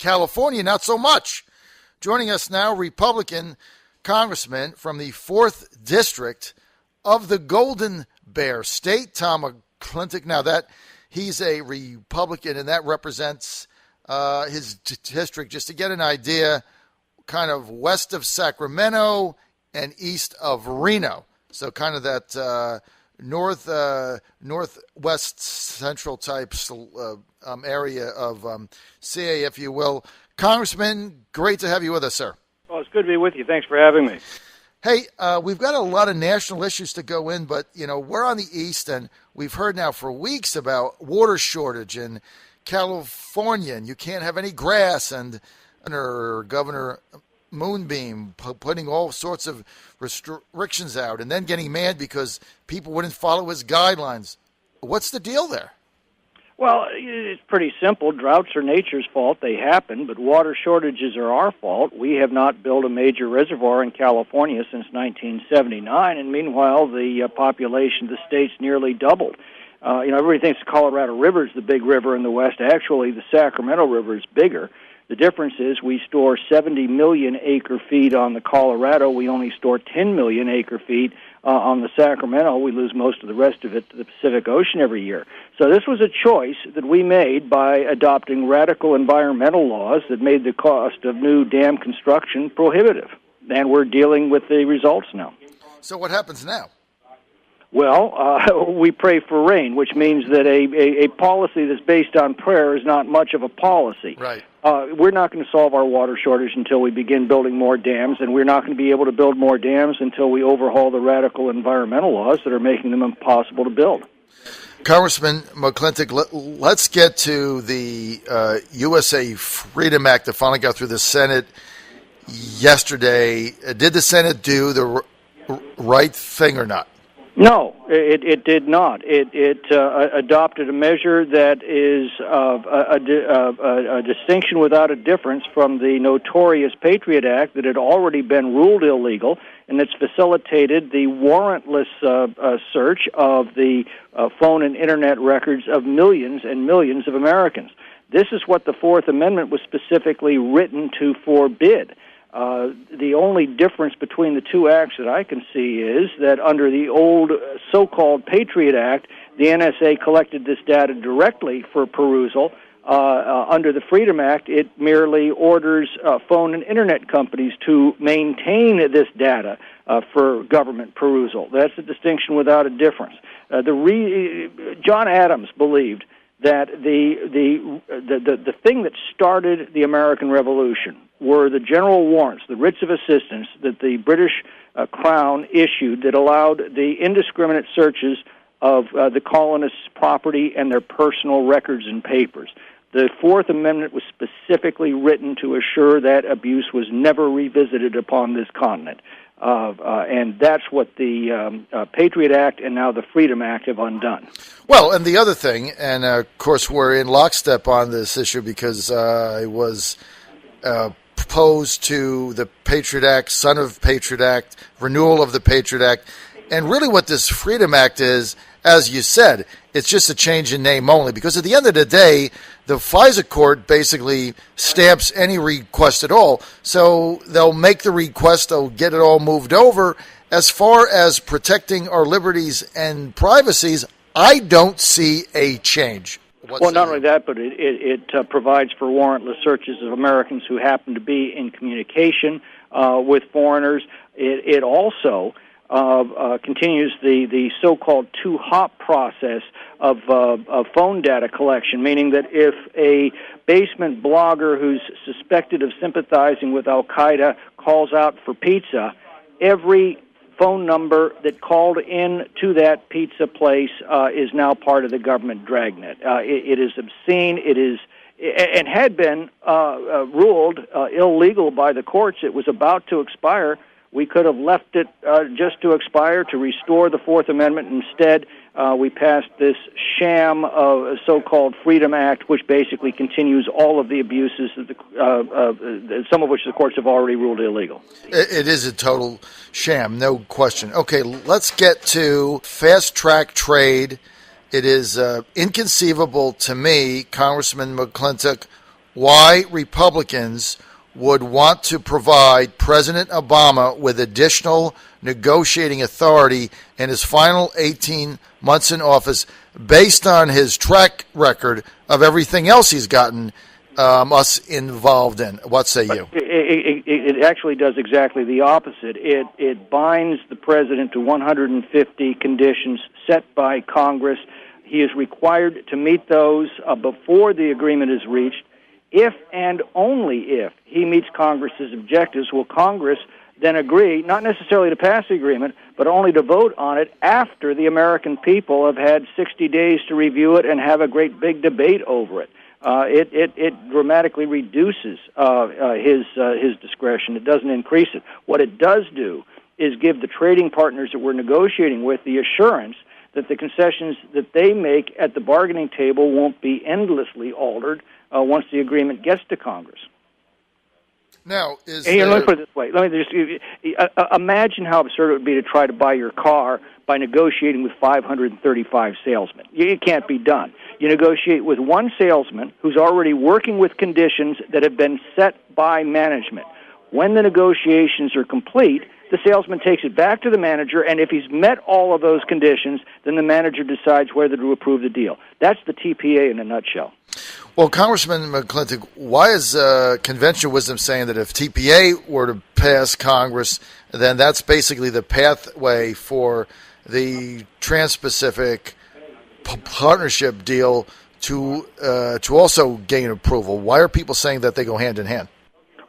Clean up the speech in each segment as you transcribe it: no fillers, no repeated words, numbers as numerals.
California, not so much. Joining us now, Republican Congressman from the 4th District of the Golden Bear State, Tom McClintock. Now that he's a Republican, and that represents his district, just to get an idea, kind of west of Sacramento and east of Reno. So kind of that northwest central type area of CA, if you will. Congressman, great to have you with us, sir. Well, it's good to be with you. Thanks for having me. Hey, we've got a lot of national issues to go in, but, we're on the East, and we've heard now for weeks about water shortage in California, and you can't have any grass, and Governor Moonbeam putting all sorts of restrictions out and then getting mad because people wouldn't follow his guidelines. What's the deal there? Well, it's pretty simple. Droughts are nature's fault. They happen, but water shortages are our fault. We have not built a major reservoir in California since 1979, and meanwhile, the population of the state's nearly doubled. Everybody thinks the Colorado River is the big river in the West. Actually, the Sacramento River is bigger. The difference is we store 70 million acre-feet on the Colorado. We only store 10 million acre-feet on the Sacramento. We lose most of the rest of it to the Pacific Ocean every year. So this was a choice that we made by adopting radical environmental laws that made the cost of new dam construction prohibitive. And we're dealing with the results now. So what happens now? Well, we pray for rain, which means that a policy that's based on prayer is not much of a policy. Right. We're not going to solve our water shortage until we begin building more dams, and we're not going to be able to build more dams until we overhaul the radical environmental laws that are making them impossible to build. Congressman McClintock, let's get to the USA Freedom Act that finally got through the Senate yesterday. Did the Senate do the right thing or not? No, it did not. It adopted a measure that is a distinction without a difference from the notorious Patriot Act that had already been ruled illegal, and it's facilitated the warrantless search of the phone and Internet records of millions and millions of Americans. This is what the Fourth Amendment was specifically written to forbid. The only difference between the two acts that I can see is that under the old so-called Patriot Act, the NSA collected this data directly for perusal. Under the Freedom Act, it merely orders phone and Internet companies to maintain this data for government perusal. That's a distinction without a difference. John Adams believed that the thing that started the American Revolution were the general warrants, the writs of assistance that the British Crown issued that allowed the indiscriminate searches of the colonists' property and their personal records and papers. The Fourth Amendment was specifically written to assure that abuse was never revisited upon this continent. And that's what the Patriot Act and now the Freedom Act have undone. Well, and the other thing, and of course we're in lockstep on this issue because I was proposed to the Patriot Act, son of Patriot Act, renewal of the Patriot Act. And really what this Freedom Act is, as you said, it's just a change in name only. Because at the end of the day, the FISA court basically stamps any request at all. So they'll make the request, they'll get it all moved over. As far as protecting our liberties and privacies, I don't see a change. Well, not only that, but it provides for warrantless searches of Americans who happen to be in communication with foreigners. It also continues the so-called two-hop process of phone data collection, meaning that if a basement blogger who's suspected of sympathizing with Al-Qaeda calls out for pizza, every phone number that called in to that pizza place is now part of the government dragnet. It is obscene. It is, and had been ruled illegal by the courts. It was about to expire. We could have left it just to expire to restore the Fourth Amendment. Instead, we passed this sham of so-called Freedom Act, which basically continues all of the abuses, some of which the courts have already ruled illegal. It is a total sham, no question. Okay, let's get to fast-track trade. It is inconceivable to me, Congressman McClintock, why Republicans would want to provide President Obama with additional negotiating authority in his final 18 months in office based on his track record of everything else he's gotten us involved in. What say you? It actually does exactly the opposite. It binds the president to 150 conditions set by Congress. He is required to meet those before the agreement is reached. If and only if he meets Congress's objectives, will Congress then agree, not necessarily to pass the agreement, but only to vote on it after the American people have had 60 days to review it and have a great big debate over it. It dramatically reduces his discretion. It doesn't increase it. What it does do is give the trading partners that we're negotiating with the assurance that the concessions that they make at the bargaining table won't be endlessly altered once the agreement gets to Congress. Now, let me put it this way. Let me just imagine how absurd it would be to try to buy your car by negotiating with 535 salesmen. It can't be done. You negotiate with one salesman who's already working with conditions that have been set by management. When the negotiations are complete, the salesman takes it back to the manager, and if he's met all of those conditions, then the manager decides whether to approve the deal. That's the TPA in a nutshell. Well, Congressman McClintock, why is conventional wisdom saying that if TPA were to pass Congress, then that's basically the pathway for the Trans-Pacific partnership deal to also gain approval? Why are people saying that they go hand in hand?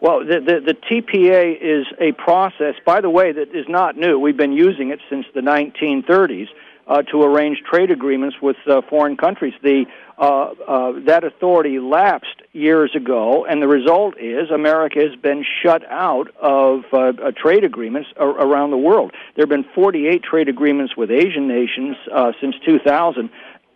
Well, the TPA is a process, by the way, that is not new. We've been using it since the 1930s to arrange trade agreements with foreign countries. That authority lapsed years ago, and the result is America has been shut out of trade agreements around the world. There have been 48 trade agreements with Asian nations since 2000.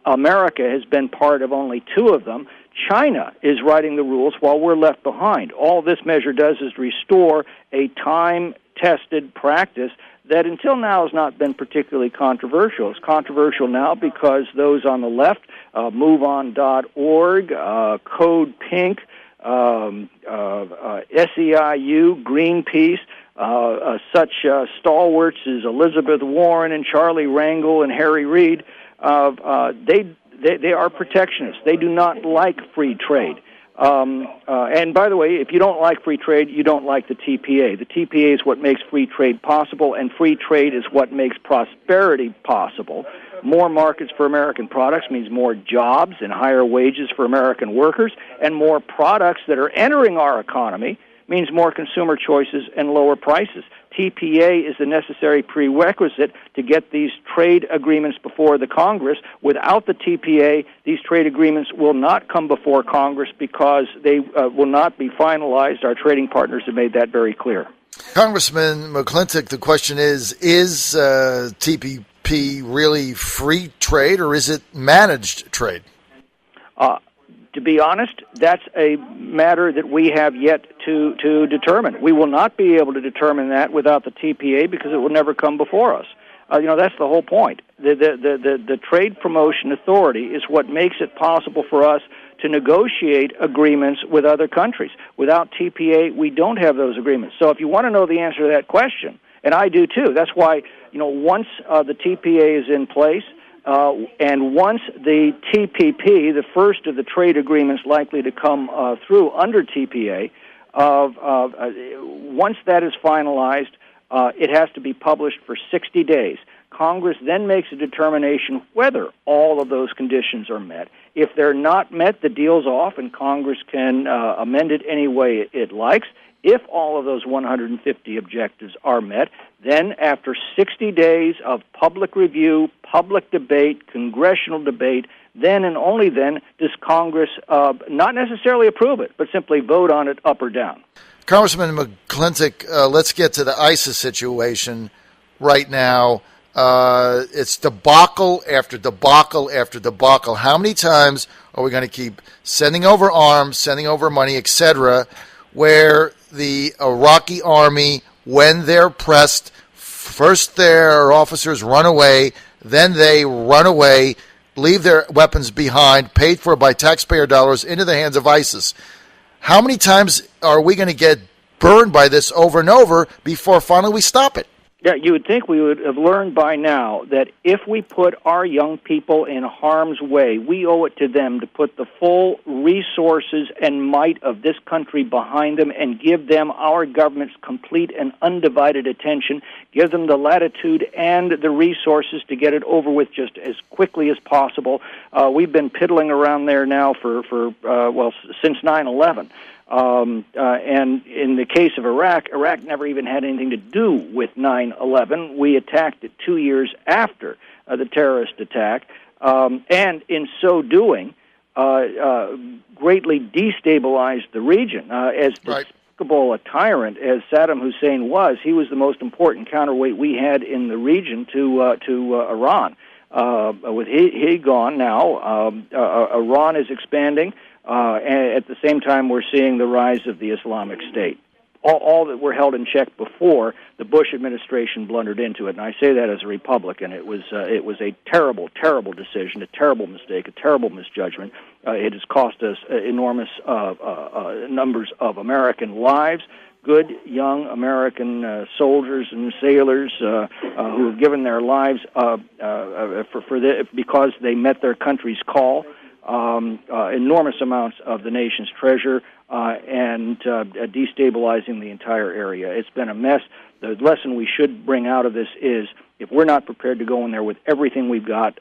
America has been part of only 2 of them. China is writing the rules while we're left behind. All this measure does is restore a time-tested practice that until now has not been particularly controversial. It's controversial now because those on the left, MoveOn.org, Code Pink, SEIU, Greenpeace, such stalwarts as Elizabeth Warren and Charlie Rangel and Harry Reid, they are protectionists. They do not like free trade. And by the way, if you don't like free trade, you don't like the TPA. The TPA is what makes free trade possible, and free trade is what makes prosperity possible. More markets for American products means more jobs and higher wages for American workers, and more products that are entering our economy means more consumer choices and lower prices. TPA is the necessary prerequisite to get these trade agreements before the Congress. Without the TPA, these trade agreements will not come before Congress because they will not be finalized. Our trading partners have made that very clear. Congressman McClintock, the question is TPP really free trade or is it managed trade? To be honest, that's a matter that we have yet to determine. We will not be able to determine that without the TPA because it will never come before us. That's the whole point. The Trade Promotion Authority is what makes it possible for us to negotiate agreements with other countries. Without TPA, we don't have those agreements. So if you want to know the answer to that question, and I do too, that's why, once the TPA is in place, and once the TPP, the first of the trade agreements likely to come through under TPA, once that is finalized, it has to be published for 60 days. Congress then makes a determination whether all of those conditions are met. If they're not met, the deal's off, and Congress can amend it any way it likes. If all of those 150 objectives are met, then after 60 days of public review, public debate, congressional debate, then and only then does Congress not necessarily approve it, but simply vote on it up or down. Congressman McClintock, let's get to the ISIS situation right now. It's debacle after debacle after debacle. How many times are we going to keep sending over arms, sending over money, etc., where the Iraqi army, when they're pressed, first their officers run away, then they run away, leave their weapons behind, paid for by taxpayer dollars, into the hands of ISIS? How many times are we going to get burned by this over and over before finally we stop it? Yeah, you would think we would have learned by now that if we put our young people in harm's way, we owe it to them to put the full resources and might of this country behind them and give them our government's complete and undivided attention, give them the latitude and the resources to get it over with just as quickly as possible. We've been piddling around there now for since 9/11. And in the case of Iraq never even had anything to do with 9/11. We attacked it 2 years after the terrorist attack, and in so doing, greatly destabilized the region. As despicable a tyrant as Saddam Hussein was, he was the most important counterweight we had in the region to Iran. With he gone now, Iran is expanding. At the same time, we're seeing the rise of the Islamic State. All that were held in check before the Bush administration blundered into it, and I say that as a Republican. It was a terrible, terrible decision, a terrible mistake, a terrible misjudgment. It has cost us enormous numbers of American lives. Good young American soldiers and sailors who have given their lives because they met their country's call. Enormous amounts of the nation's treasure and destabilizing the entire area. It's been a mess. The lesson we should bring out of this is if we're not prepared to go in there with everything we've got,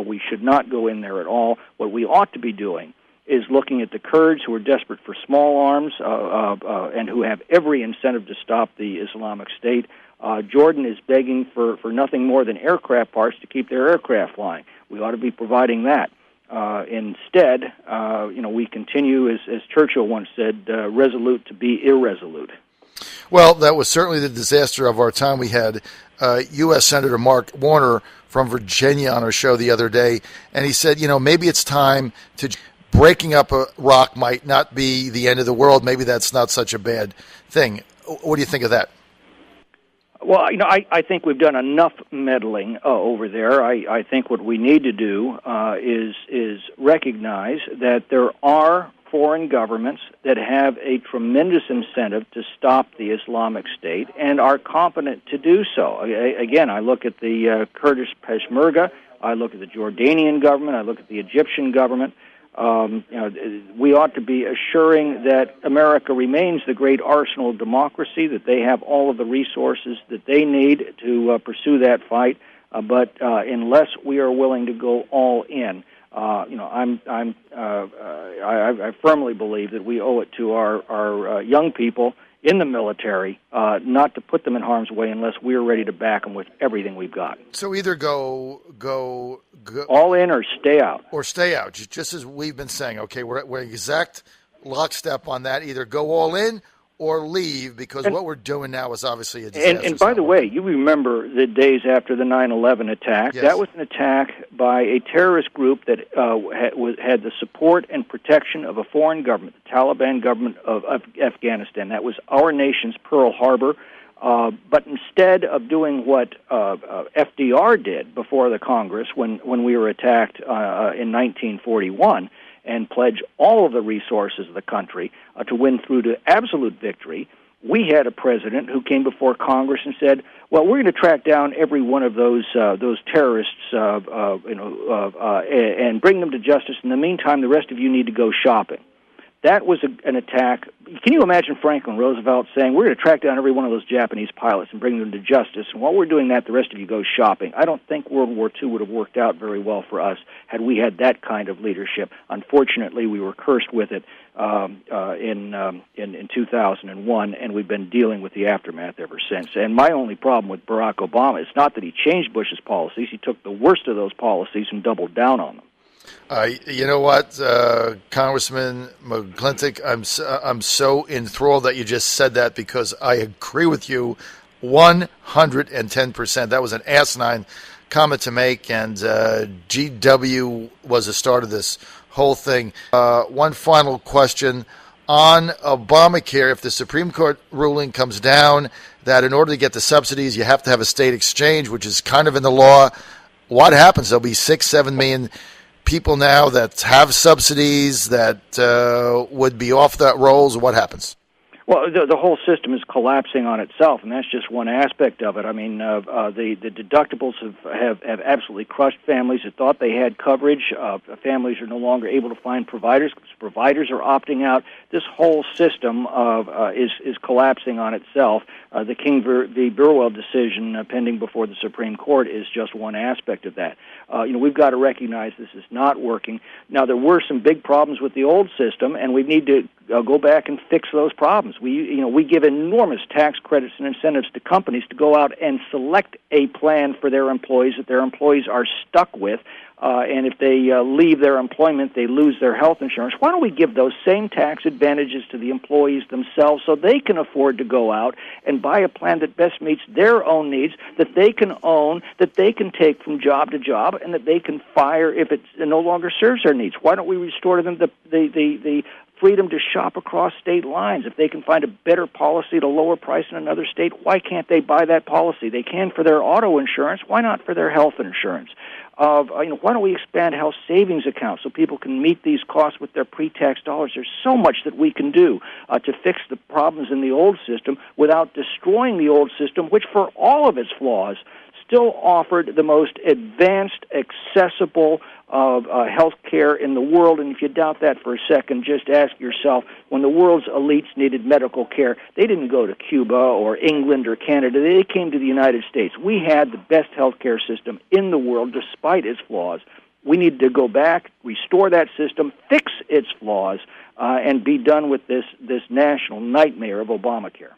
we should not go in there at all. What we ought to be doing is looking at the Kurds who are desperate for small arms and who have every incentive to stop the Islamic State. Jordan is begging for nothing more than aircraft parts to keep their aircraft flying. We ought to be providing that. Instead, we continue, as Churchill once said, resolute to be irresolute. Well, that was certainly the disaster of our time. We had U.S. Senator Mark Warner from Virginia on our show the other day, and he said, maybe it's time to breaking up Iraq might not be the end of the world. Maybe that's not such a bad thing. What do you think of that? Well, I think we've done enough meddling over there. I think what we need to do is recognize that there are foreign governments that have a tremendous incentive to stop the Islamic State and are competent to do so. Again, I look at the Kurdish Peshmerga, I look at the Jordanian government, I look at the Egyptian government. We ought to be assuring that America remains the great arsenal of democracy, that they have all of the resources that they need to pursue that fight. But unless we are willing to go all in, I firmly believe that we owe it to our young people in the military not to put them in harm's way unless we're ready to back them with everything we've got. So either go all in or stay out. Or stay out, just as we've been saying. Okay, we're exact lockstep on that. Either go all in or leave, because what we're doing now is obviously a disaster. And by the way, you remember the days after the 9/11 attack. Yes. That was an attack by a terrorist group that had the support and protection of a foreign government, the Taliban government of Afghanistan. That was our nation's Pearl Harbor. But instead of doing what FDR did before the Congress when we were attacked in 1941 and pledge all of the resources of the country to win through to absolute victory, we had a president who came before Congress and said, well, we're going to track down every one of those terrorists and bring them to justice. In the meantime, the rest of you need to go shopping. That was an attack. Can you imagine Franklin Roosevelt saying, we're going to track down every one of those Japanese pilots and bring them to justice, and while we're doing that, the rest of you go shopping? I don't think World War II would have worked out very well for us had we had that kind of leadership. Unfortunately, we were cursed with it in 2001, and we've been dealing with the aftermath ever since. And my only problem with Barack Obama is not that he changed Bush's policies. He took the worst of those policies and doubled down on them. You know what, Congressman McClintock, I'm so enthralled that you just said that, because I agree with you 110%. That was an asinine comment to make, and GW was the start of this whole thing. One final question on Obamacare. If the Supreme Court ruling comes down that in order to get the subsidies you have to have a state exchange, which is kind of in the law, what happens? There'll be 6-7 million people now that have subsidies that would be off that rolls? What happens? Well, the whole system is collapsing on itself, and that's just one aspect of it. I mean, the deductibles have absolutely crushed families that thought they had coverage. Families are no longer able to find providers because providers are opting out. This whole system is collapsing on itself. The King v. Burwell decision pending before the Supreme Court is just one aspect of that. We've got to recognize this is not working. Now, there were some big problems with the old system, and we need to go back and fix those problems. We give enormous tax credits and incentives to companies to go out and select a plan for their employees that their employees are stuck with. And if they leave their employment, they lose their health insurance. Why don't we give those same tax advantages to the employees themselves so they can afford to go out and buy a plan that best meets their own needs, that they can own, that they can take from job to job, and that they can fire if it no longer serves their needs? Why don't we restore to them the freedom to shop across state lines? If they can find a better policy at a lower price in another state, why can't they buy that policy? They can for their auto insurance. Why not for their health insurance? Why don't we expand health savings accounts so people can meet these costs with their pre-tax dollars? There's so much that we can do to fix the problems in the old system without destroying the old system, which for all of its flaws still offered the most advanced, accessible health care in the world. And if you doubt that for a second, just ask yourself, when the world's elites needed medical care, they didn't go to Cuba or England or Canada. They came to the United States. We had the best health care system in the world, despite its flaws. We need to go back, restore that system, fix its flaws, and be done with this national nightmare of Obamacare.